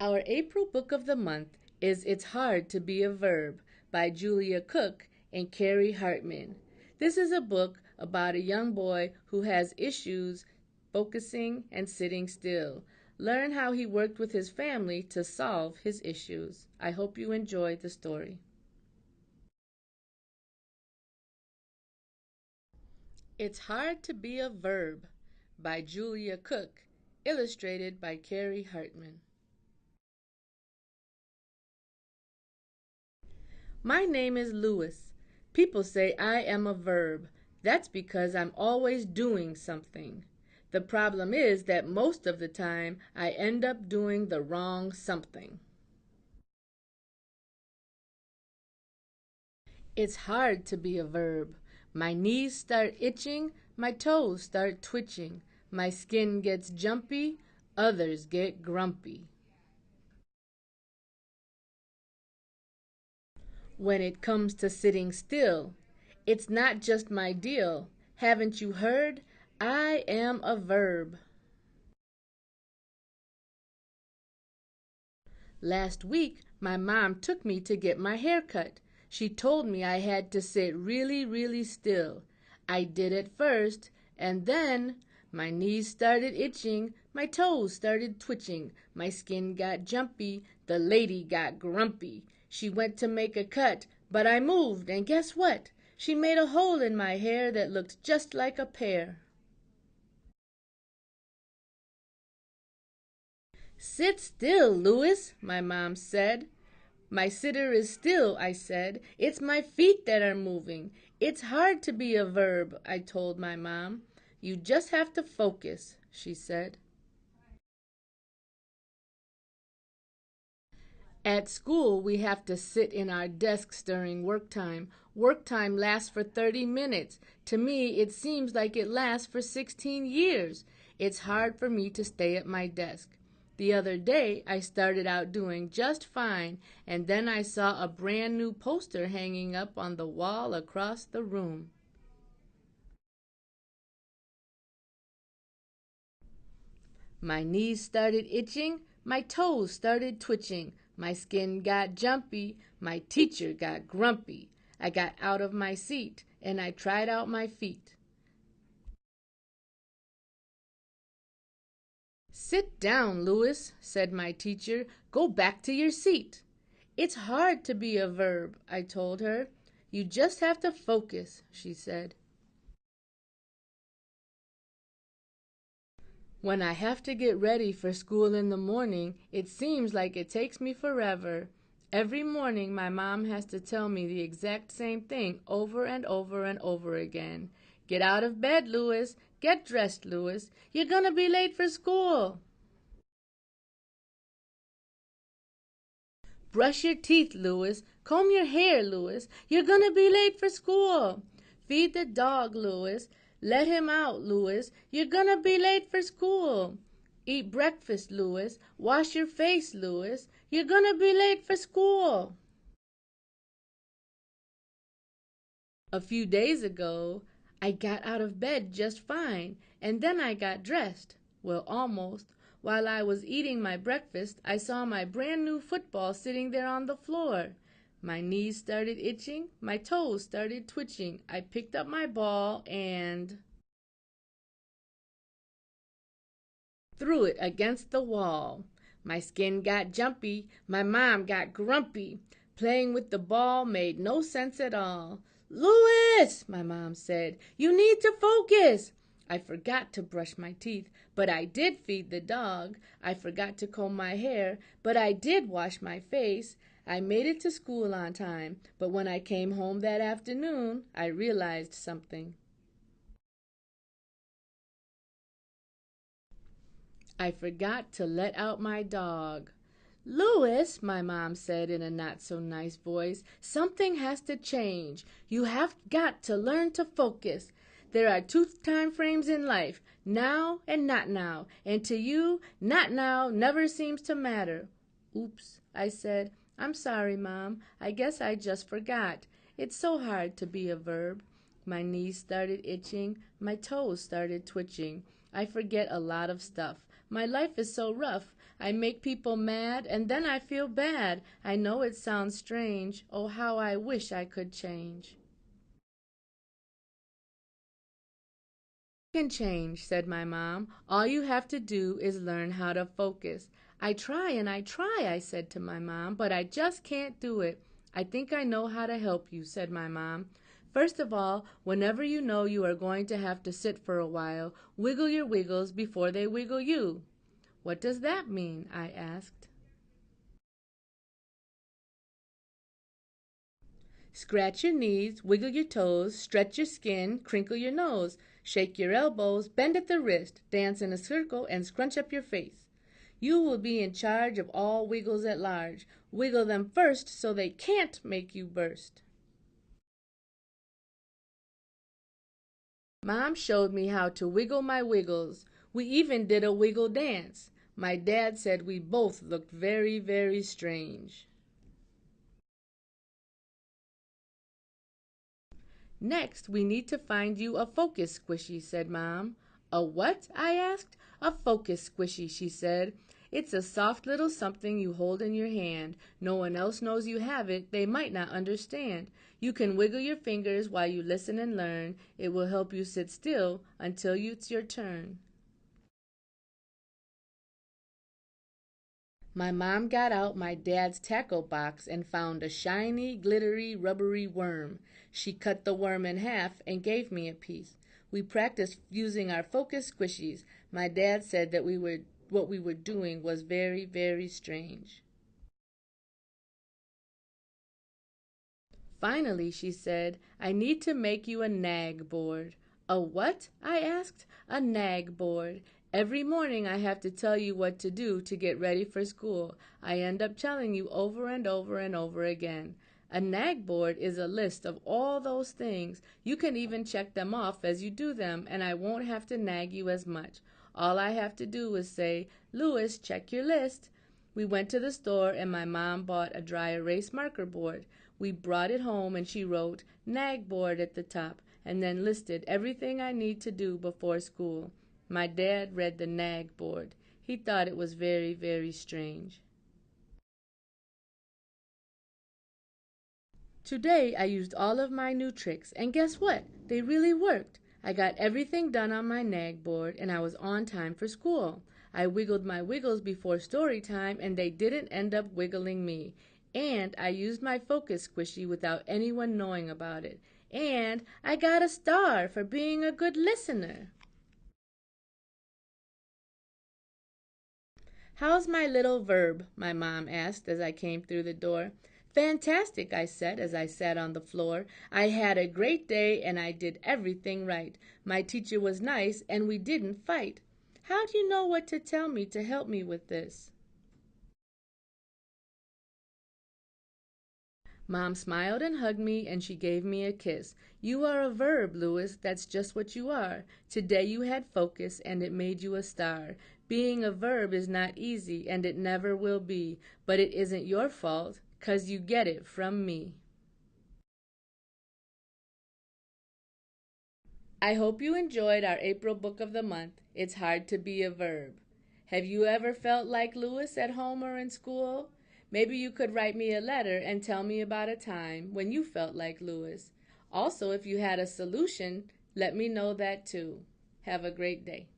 Our April book of the month is It's Hard to Be a Verb by Julia Cook and Carrie Hartman. This is a book about a young boy who has issues focusing and sitting still. Learn how he worked with his family to solve his issues. I hope you enjoy the story. It's Hard to Be a Verb by Julia Cook, illustrated by Carrie Hartman. My name is Louis. People say I am a verb. That's because I'm always doing something. The problem is that most of the time I end up doing the wrong something. It's hard to be a verb. My knees start itching, my toes start twitching, my skin gets jumpy, others get grumpy. When it comes to sitting still, it's not just my deal. Haven't you heard? I am a verb. Last week, my mom took me to get my hair cut. She told me I had to sit really, really still. I did at first, and then my knees started itching, my toes started twitching, my skin got jumpy, the lady got grumpy. She went to make a cut, but I moved, and guess what? She made a hole in my hair that looked just like a pear. Sit still, Louis, my mom said. My sitter is still, I said. It's my feet that are moving. It's hard to be a verb, I told my mom. You just have to focus, she said. At school, we have to sit in our desks during work time. Work time lasts for 30 minutes. To me, it seems like it lasts for 16 years. It's hard for me to stay at my desk. The other day, I started out doing just fine, and then I saw a brand new poster hanging up on the wall across the room. My knees started itching, my toes started twitching, my skin got jumpy, my teacher got grumpy. I got out of my seat and I tried out my feet. Sit down, Louis, said my teacher. Go back to your seat. It's hard to be a verb, I told her. You just have to focus, she said. When I have to get ready for school in the morning, it seems like it takes me forever. Every morning, my mom has to tell me the exact same thing over and over and over again. Get out of bed, Louis. Get dressed, Louis. You're gonna be late for school. Brush your teeth, Louis. Comb your hair, Louis. You're gonna be late for school. Feed the dog, Louis. Let him out, Louis. You're gonna be late for school. Eat breakfast, Louis. Wash your face, Louis. You're gonna be late for school. A few days ago, I got out of bed just fine, and then I got dressed. Well, almost. While I was eating my breakfast, I saw my brand new football sitting there on the floor. My knees started itching, my toes started twitching. I picked up my ball and threw it against the wall. My skin got jumpy, my mom got grumpy. Playing with the ball made no sense at all. Louis, my mom said, you need to focus. I forgot to brush my teeth, but I did feed the dog. I forgot to comb my hair, but I did wash my face. I made it to school on time, but when I came home that afternoon, I realized something. I forgot to let out my dog. Louis, my mom said in a not-so-nice voice, something has to change. You have got to learn to focus. There are two time frames in life, now and not now, and to you, not now never seems to matter. Oops, I said. I'm sorry, Mom. I guess I just forgot. It's so hard to be a verb. My knees started itching. My toes started twitching. I forget a lot of stuff. My life is so rough. I make people mad, and then I feel bad. I know it sounds strange. Oh, how I wish I could change. "You can change," said my mom. "All you have to do is learn how to focus." "I try and I try," I said to my mom, "but I just can't do it." "I think I know how to help you," said my mom. "First of all, whenever you know you are going to have to sit for a while, wiggle your wiggles before they wiggle you." "What does that mean?" I asked. "Scratch your knees, wiggle your toes, stretch your skin, crinkle your nose, shake your elbows, bend at the wrist, dance in a circle, and scrunch up your face. You will be in charge of all wiggles at large. Wiggle them first so they can't make you burst." Mom showed me how to wiggle my wiggles. We even did a wiggle dance. My dad said we both looked very, very strange. "Next, we need to find you a focus squishy," said Mom. "A what?" I asked. "A focus squishy," she said. "It's a soft little something you hold in your hand. No one else knows you have it. They might not understand. You can wiggle your fingers while you listen and learn. It will help you sit still until it's your turn." My mom got out my dad's tackle box and found a shiny, glittery, rubbery worm. She cut the worm in half and gave me a piece. We practiced using our focus squishies. My dad said that what we were doing was very, very strange. Finally, she said, "I need to make you a nag board." "A what?" I asked. "A nag board. Every morning I have to tell you what to do to get ready for school. I end up telling you over and over and over again. A nag board is a list of all those things. You can even check them off as you do them, and I won't have to nag you as much. All I have to do is say, 'Louis, check your list.'" We went to the store and my mom bought a dry erase marker board. We brought it home and she wrote "Nag board" at the top and then listed everything I need to do before school. My dad read the nag board. He thought it was very, very strange. Today I used all of my new tricks, and guess what? They really worked. I got everything done on my nag board, and I was on time for school. I wiggled my wiggles before story time, and they didn't end up wiggling me. And I used my focus squishy without anyone knowing about it. And I got a star for being a good listener. "How's my little verb?" my mom asked as I came through the door. "Fantastic," I said as I sat on the floor. "I had a great day and I did everything right. My teacher was nice and we didn't fight." "How do you know what to tell me to help me with this?" Mom smiled and hugged me and she gave me a kiss. "You are a verb, Louis. That's just what you are. Today you had focus and it made you a star. Being a verb is not easy and it never will be, but it isn't your fault, 'cause you get it from me." I hope you enjoyed our April book of the month. It's hard to be a verb. Have you ever felt like Louis at home or in school? Maybe you could write me a letter and tell me about a time when you felt like Louis. Also, if you had a solution, let me know that too. Have a great day.